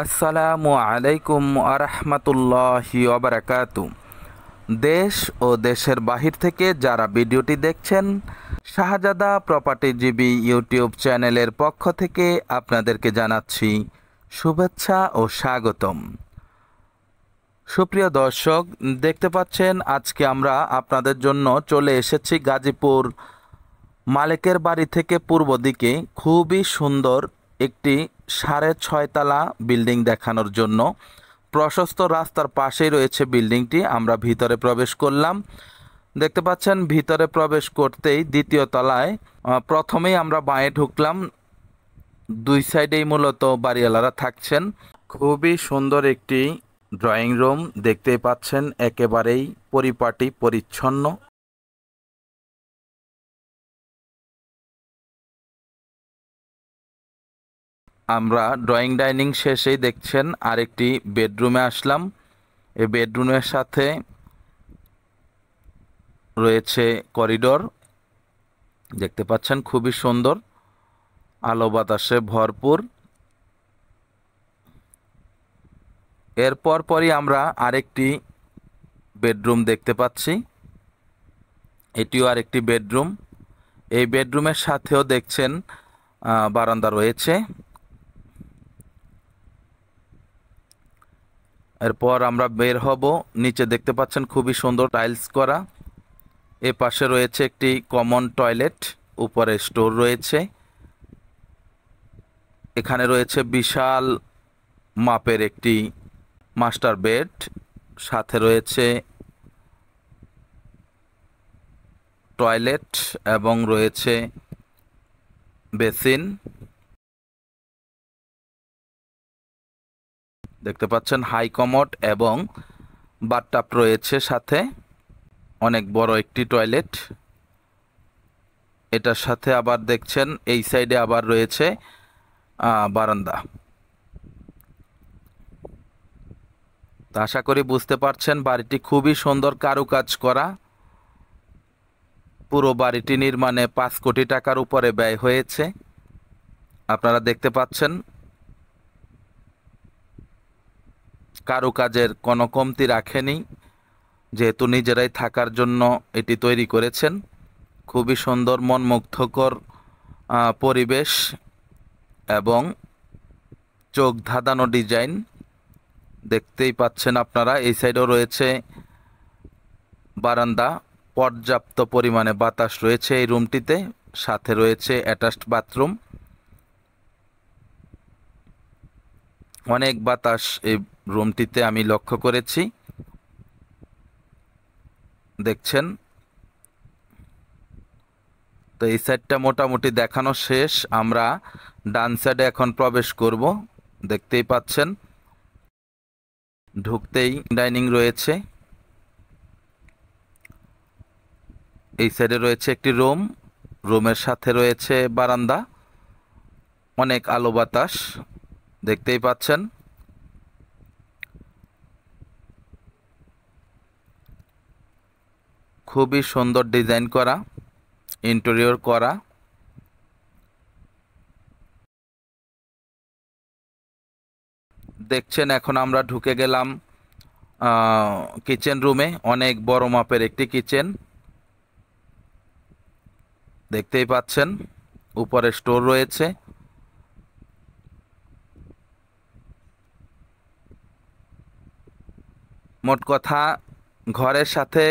আসসালামু আলাইকুম আরহামাতুল্লাহি ওবারাকাতু। দেশ ও দেশের বাহির থেকে যারা ভিডিওটি দেখছেন, শাহজাদা প্রপার্টিজীবী ইউটিউব চ্যানেলের পক্ষ থেকে আপনাদেরকে জানাচ্ছি শুভেচ্ছা ও স্বাগতম। সুপ্রিয় দর্শক, দেখতে পাচ্ছেন আজকে আমরা আপনাদের জন্য চলে এসেছি গাজীপুর মালেকের বাড়ি থেকে পূর্ব দিকে খুবই সুন্দর একটি 6.5 তলা বিল্ডিং দেখানোর জন্য। প্রশস্ত রাস্তার পাশেই রয়েছে বিল্ডিংটি। আমরা ভিতরে প্রবেশ করলাম। দেখতে পাচ্ছেন ভিতরে প্রবেশ করতেই দ্বিতীয় তলায় প্রথমেই আমরা বাঁয়ে ঢুকলাম। দুই সাইডেই মূলত বাড়িওয়ালারা থাকছেন। খুবই সুন্দর একটি ড্রয়িং রুম দেখতেই পাচ্ছেন, একেবারেই পরিপাটি পরিচ্ছন্ন। আমরা ড্রয়িং ডাইনিং শেষেই দেখছেন আরেকটি বেডরুমে আসলাম। এই বেডরুমের সাথে রয়েছে করিডোর, দেখতে পাচ্ছেন খুবই সুন্দর, আলো বাতাসে ভরপুর। এরপর পরই আমরা আরেকটি বেডরুম দেখতে পাচ্ছি। এটিও আরেকটি বেডরুম। এই বেডরুমের সাথেও দেখছেন বারান্দা রয়েছে। এরপর আমরা বের হব। নিচে দেখতে পাচ্ছেন খুবই সুন্দর টাইলস করা। এ পাশে রয়েছে একটি কমন টয়লেট, উপরে স্টোর রয়েছে। এখানে রয়েছে বিশাল মাপের একটি মাস্টার বেড, সাথে রয়েছে টয়লেট এবং রয়েছে বেসিন। দেখতে পাচ্ছেন হাই কমোড এবং বাথটাব রয়েছে সাথে। অনেক বড় একটি টয়লেট। এটার সাথে আবার দেখছেন এই সাইডে আবার রয়েছে বারান্দা। তা আশা করি বুঝতে পারছেন বাড়িটি খুবই সুন্দর কারুকাজ করা। পুরো বাড়িটি নির্মাণে 5 কোটি টাকার উপরে ব্যয় হয়েছে। আপনারা দেখতে পাচ্ছেন কারুকাজের কোনো কমতি রাখেনি, যেহেতু নিজেরাই থাকার জন্য এটি তৈরি করেছেন। খুবই সুন্দর মনমুগ্ধকর পরিবেশ এবং চোখ ধাঁধানো ডিজাইন দেখতেই পাচ্ছেন আপনারা। এই সাইডেও রয়েছে বারান্দা, পর্যাপ্ত পরিমাণে বাতাস রয়েছে এই রুমটিতে, সাথে রয়েছে অ্যাটাচড বাথরুম। অনেক বাতাস এই রুমটিতে আমি লক্ষ্য করেছি, দেখছেন। তো এই সাইডটা মোটামুটি দেখানো শেষ। আমরা ডান সাইডে এখন প্রবেশ করব। দেখতেই পাচ্ছেন ঢুকতেই ডাইনিং রয়েছে। এই সাইডে রয়েছে একটি রুম, রুমের সাথে রয়েছে বারান্দা, অনেক আলো বাতাস দেখতেই পাচ্ছেন। খুবই সুন্দর ডিজাইন করা, ইন্টেরিয়র করা। দেখছেন এখন আমরা ঢুকে গেলাম কিচেন রুমে। অনেক বড় মাপের একটি কিচেন দেখতেই পাচ্ছেন, উপরে স্টোর রয়েছে। মোট কথা ঘরের সাথে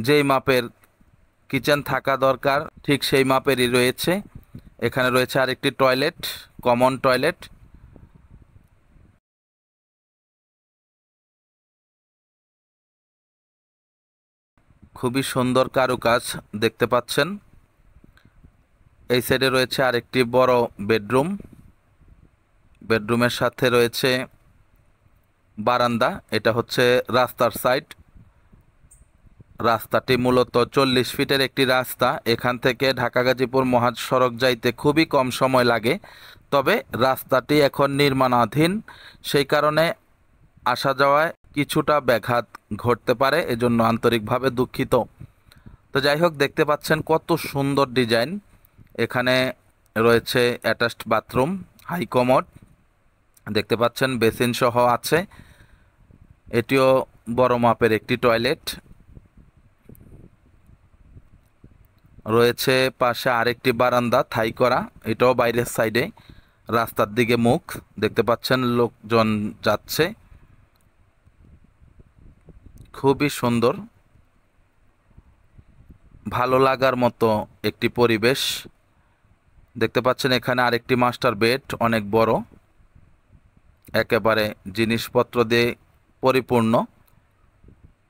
যেই মাপের কিচেন থাকা দরকার ঠিক সেই মাপেরই রয়েছে। এখানে রয়েছে আরেকটি টয়লেট, কমন টয়লেট। খুবই সুন্দর কারুকাজ দেখতে পাচ্ছেন। এই সাইডে রয়েছে আরেকটি বড় বেডরুম, বেডরুমের সাথে রয়েছে বারান্দা। এটা হচ্ছে রাস্তার সাইড। রাস্তাটি মূলত 40 ফিটের একটি রাস্তা। এখান থেকে ঢাকা গাজীপুর মহাসড়ক যাইতে খুবই কম সময় লাগে। তবে রাস্তাটি এখন নির্মাণাধীন, সেই কারণে আসা যাওয়ায় কিছুটা ব্যাঘাত ঘটতে পারে, এজন্য আন্তরিকভাবে দুঃখিত। তো যাই হোক, দেখতে পাচ্ছেন কত সুন্দর ডিজাইন। এখানে রয়েছে অ্যাটাচড বাথরুম, হাই কমোড। দেখতে পাচ্ছেন বেসিন সহ আছে। এটিও বড় মাপের একটি টয়লেট রয়েছে। পাশে আরেকটি বারান্দা থাই করা, এটাও বাইরের সাইডে, রাস্তার দিকে মুখ। দেখতে পাচ্ছেন লোকজন যাচ্ছে, খুবই সুন্দর, ভালো লাগার মতো একটি পরিবেশ। দেখতে পাচ্ছেন এখানে আরেকটি মাস্টার বেড, অনেক বড়, একেবারে জিনিসপত্র দিয়ে পরিপূর্ণ।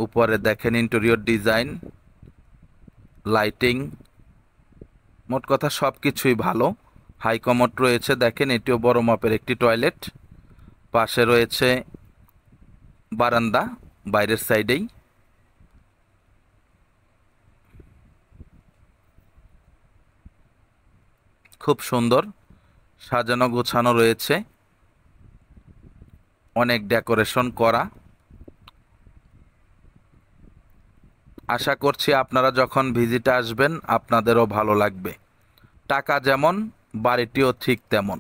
উপরে দেখেন ইন্টেরিয়র ডিজাইন, লাইটিং, মোট কথা সব কিছুই ভালো। হাই কমোড রয়েছে, দেখেন এটিও বড় মাপের একটি টয়লেট। পাশে রয়েছে বারান্দা বাইরের সাইডেই। খুব সুন্দর সাজানো গোছানো রয়েছে, অনেক ডেকোরেশন করা। আশা করছি আপনারা যখন ভিজিটে আসবেন আপনাদেরও ভালো লাগবে। টাকা যেমন, বাড়িটিও ঠিক তেমন।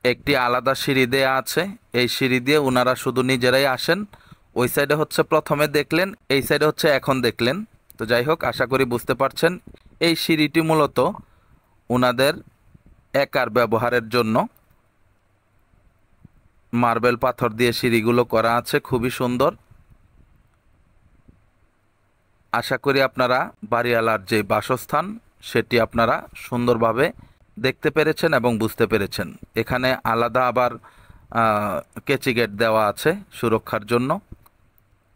একটি আলাদা সিঁড়ি দেয়া আছে, এই সিঁড়ি দিয়ে ওনারা শুধু নিজেরাই আসেন। ওই সাইডে হচ্ছে প্রথমে দেখলেন, এই সাইডে হচ্ছে এখন দেখলেন। তো যাই হোক, আশা করি বুঝতে পারছেন। এই সিঁড়িটি মূলত ওনাদের একার ব্যবহারের জন্য। মার্বেল পাথর দিয়ে সিঁড়িগুলো করা আছে, খুবই সুন্দর। আশা করি আপনারা বাড়িওয়ালার যে বাসস্থান সেটি আপনারা সুন্দরভাবে দেখতে পেরেছেন এবং বুঝতে পেরেছেন। এখানে আলাদা আবার কেচি গেট দেওয়া আছে সুরক্ষার জন্য,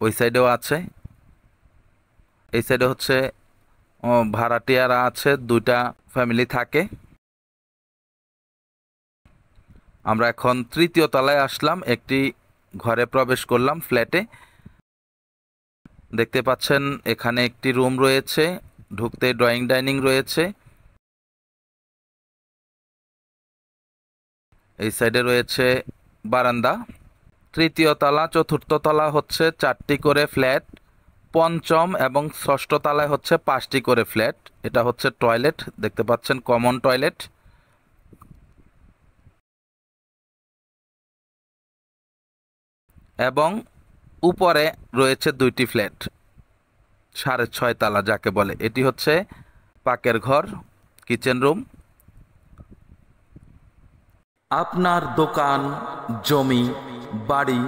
ওই সাইডেও আছে। এই সাইডে হচ্ছে ভাড়াটিয়ারা আছে, দুইটা ফ্যামিলি থাকে। আমরা এখন তৃতীয় তলায় আসলাম, একটি ঘরে প্রবেশ করলাম, ফ্ল্যাটে। দেখতে পাচ্ছেন এখানে একটি রুম রয়েছে, ঢুকতে ড্রয়িং ডাইনিং রয়েছে। এই সাইডে রয়েছে বারান্দা। তৃতীয় তলা, চতুর্থ তলা হচ্ছে 4টি করে ফ্ল্যাট, পঞ্চম এবং ষষ্ঠ তলায় হচ্ছে 5টি করে ফ্ল্যাট। এটা হচ্ছে টয়লেট, দেখতে পাচ্ছেন কমন টয়লেট। এবং উপরে রয়েছে 2টি ফ্ল্যাট, 6.5 তলা যাকে বলে। এটি হচ্ছে পাকের ঘর, কিচেন রুম। আপনার দোকান, জমি, বাড়ি,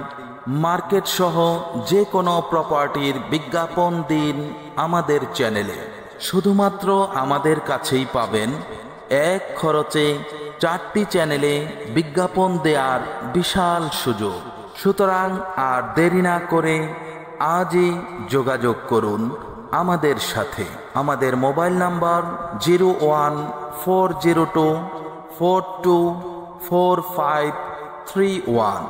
মার্কেট সহ যে কোনো প্রপার্টির বিজ্ঞাপন দিন আমাদের চ্যানেলে। শুধুমাত্র আমাদের কাছেই পাবেন এক খরচে 4টি চ্যানেলে বিজ্ঞাপন দেওয়ার বিশাল সুযোগ। সুতরাং আর দেরি না করে আজই যোগাযোগ করুন আমাদের সাথে। আমাদের মোবাইল নাম্বার 014024244531।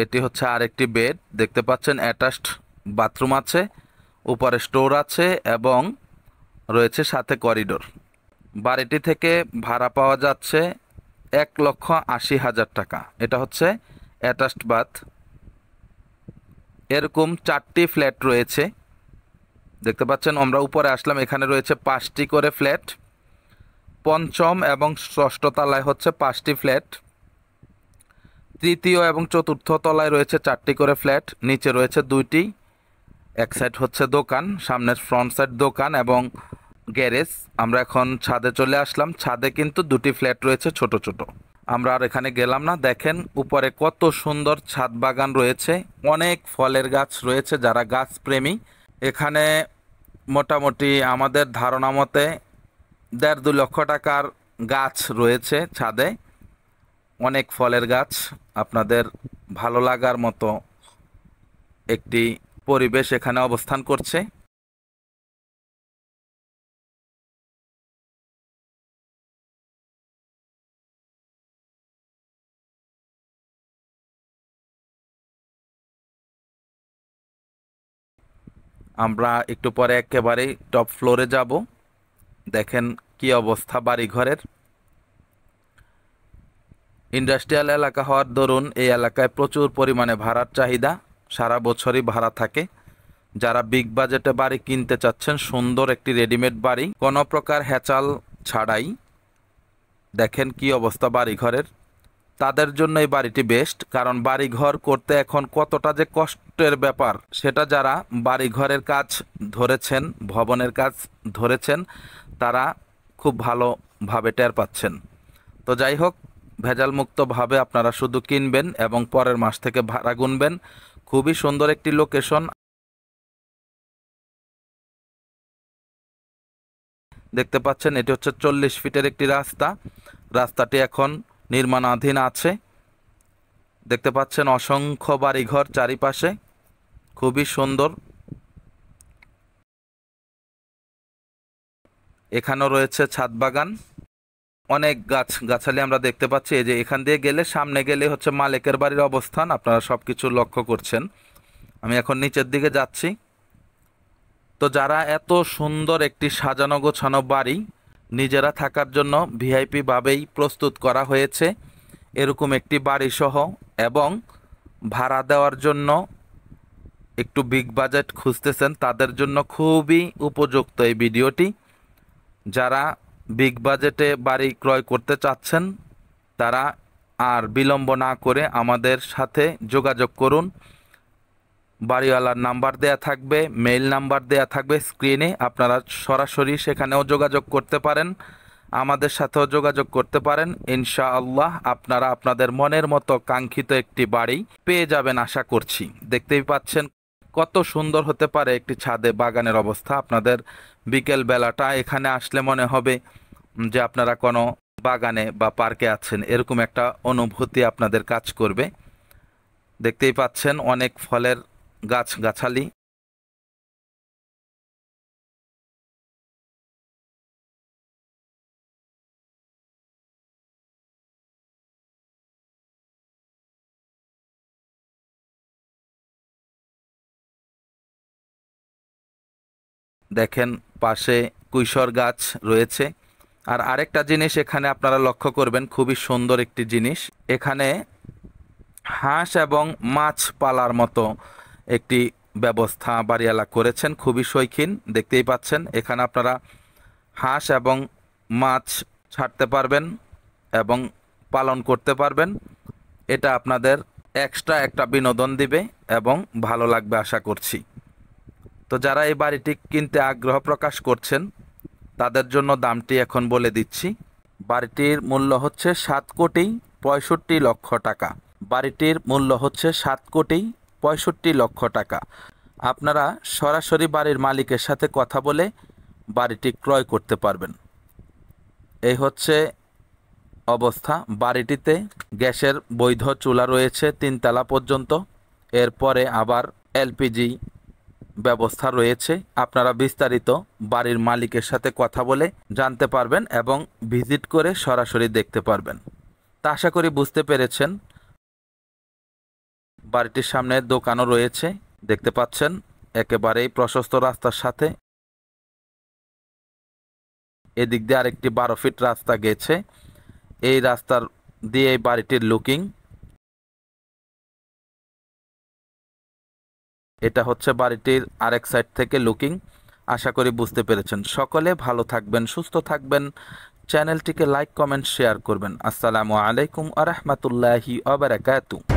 এটি হচ্ছে আরেকটি বেড, দেখতে পাচ্ছেন অ্যাটাচড বাথরুম আছে, উপরে স্টোর আছে এবং রয়েছে সাথে করিডোর। বাড়িটি থেকে ভাড়া পাওয়া যাচ্ছে 1,80,000 টাকা। এটা হচ্ছে অ্যাটাচড বাথ। এরকম 4টি ফ্ল্যাট রয়েছে, দেখতে পাচ্ছেন। আমরা উপরে আসলাম, এখানে রয়েছে 5টি করে ফ্ল্যাট। পঞ্চম এবং ষষ্ঠ তলায় হচ্ছে 5টি ফ্ল্যাট। তৃতীয় এবং চতুর্থ তলায় রয়েছে 4টি করে ফ্ল্যাট, নিচে রয়েছে 2টি। এক সাইড হচ্ছে দোকান, সামনের ফ্রন্ট সাইড দোকান এবং গ্যারেজ। আমরা এখন ছাদে চলে আসলাম, ছাদে কিন্তু 2টি ফ্ল্যাট রয়েছে ছোট ছোট। আমরা আর এখানে গেলাম না। দেখেন উপরে কত সুন্দর ছাদ বাগান রয়েছে, অনেক ফলের গাছ রয়েছে। যারা গাছ প্রেমী, এখানে মোটামুটি আমাদের ধারণা মতে 1.5-2 লক্ষ টাকার গাছ রয়েছে ছাদে। অনেক ফলের গাছ, আপনাদের ভালো লাগার মতো একটি পরিবেশ এখানে অবস্থান করছে। আমরা একটু পরে একেবারেই টপ ফ্লোরে যাব। দেখেন কি অবস্থা বাড়িঘরের। ইন্ডাস্ট্রিয়াল এলাকা হওয়ার দরুন এই এলাকায় প্রচুর পরিমাণে ভাড়ার চাহিদা, সারা বছরই ভাড়া থাকে। যারা বিগ বাজেটে বাড়ি কিনতে চাচ্ছেন, সুন্দর একটি রেডিমেড বাড়ি, কোনো প্রকার হ্যাচাল ছাড়াই, দেখেন কি অবস্থা বাড়িঘরের, তাদের জন্য এই বাড়িটি বেস্ট। কারণ বাড়িঘর করতে এখন কতটা যে কষ্টের ব্যাপার, সেটা যারা বাড়িঘরের কাজ ধরেছেন, ভবনের কাজ ধরেছেন, তারা খুব ভালোভাবে টের পাচ্ছেন। তো যাই হোক, ভেজাল মুক্তভাবে আপনারা শুধু কিনবেন এবং পরের মাস থেকে ভাড়া গুনবেন। খুবই সুন্দর একটি লোকেশন। দেখতে পাচ্ছেন এটি হচ্ছে 40 ফিটের একটি রাস্তা। রাস্তাটি এখন নির্মাণাধীন আছে। দেখতে পাচ্ছেন অসংখ্য বাড়িঘর চারিপাশে, খুবই সুন্দর। এখানেও রয়েছে ছাদ বাগান, অনেক গাছালি আমরা দেখতে পাচ্ছি। এই যে এখান দিয়ে গেলে, সামনে গেলে হচ্ছে মালিকের বাড়ির অবস্থান, আপনারা সব কিছু লক্ষ্য করছেন। আমি এখন নিচের দিকে যাচ্ছি। তো যারা এত সুন্দর একটি সাজানো গোছানো বাড়ি নিজেরা থাকার জন্য ভিআইপি ভাবেই প্রস্তুত করা হয়েছে, এরকম একটি বাড়ি সহ এবং ভাড়া দেওয়ার জন্য একটু বিগ বাজেট খুঁজতেছেন, তাদের জন্য খুবই উপযুক্ত এই ভিডিওটি। যারা বিগ বাজেটে বাড়ি ক্রয় করতে চাচ্ছেন, তারা আর বিলম্ব না করে আমাদের সাথে যোগাযোগ করুন। বাড়িওয়ালার নাম্বার দেয়া থাকবে, মেইল নাম্বার দেয়া থাকবে স্ক্রিনে, আপনারা সরাসরি সেখানেও যোগাযোগ করতে পারেন, আমাদের সাথেও যোগাযোগ করতে পারেন। ইনশাআল্লাহ আপনারা আপনাদের মনের মতো কাঙ্ক্ষিত একটি বাড়ি পেয়ে যাবেন আশা করছি। দেখতেই পাচ্ছেন কত সুন্দর হতে পারে একটি ছাদে বাগানের অবস্থা। আপনাদের বিকেল বেলাটা এখানে আসলে মনে হবে যে আপনারা কোনো বাগানে বা পার্কে আছেন, এরকম একটা অনুভূতি আপনাদের কাজ করবে। দেখতেই পাচ্ছেন অনেক ফলের গাছালি। দেখেন পাশে কুইশর গাছ রয়েছে। আর আরেকটা জিনিস এখানে আপনারা লক্ষ্য করবেন, খুবই সুন্দর একটি জিনিস, এখানে হাঁস এবং মাছ পালার মতো একটি ব্যবস্থা বাড়িওয়ালা করেছেন, খুবই শৌখিন। দেখতেই পাচ্ছেন এখানে আপনারা হাঁস এবং মাছ ছাড়তে পারবেন এবং পালন করতে পারবেন। এটা আপনাদের এক্সট্রা একটা বিনোদন দিবে এবং ভালো লাগবে আশা করছি। তো যারা এই বাড়িটি কিনতে আগ্রহ প্রকাশ করছেন, তাদের জন্য দামটি এখন বলে দিচ্ছি। বাড়িটির মূল্য হচ্ছে 7,65,00,000 টাকা। বাড়িটির মূল্য হচ্ছে 7,65,00,000 টাকা। আপনারা সরাসরি বাড়ির মালিকের সাথে কথা বলে বাড়িটি ক্রয় করতে পারবেন। এই হচ্ছে অবস্থা। বাড়িটিতে গ্যাসের বৈধ চুলা রয়েছে 3 তলা পর্যন্ত, এরপরে আবার এলপিজি ব্যবস্থা রয়েছে। আপনারা বিস্তারিত বাড়ির মালিকের সাথে কথা বলে জানতে পারবেন এবং ভিজিট করে সরাসরি দেখতে পারবেন। তা আশা করি বুঝতে পেরেছেন। বাড়িটির সামনে দোকানও রয়েছে, দেখতে পাচ্ছেন একেবারেই প্রশস্ত রাস্তার সাথে। এদিক দিয়ে আরেকটি 12 ফিট রাস্তা গেছে। এই রাস্তার দিয়ে এই বাড়িটির লুকিং। এটা হচ্ছে বাড়িটির আরেক সাইড থেকে লুকিং। আশা করি বুঝতে পেরেছেন। সকলে ভালো থাকবেন, সুস্থ থাকবেন। চ্যানেলটিকে লাইক, কমেন্ট, শেয়ার করবেন। আসসালামু আলাইকুম ওয়া রাহমাতুল্লাহি ওয়া বারাকাতুহু।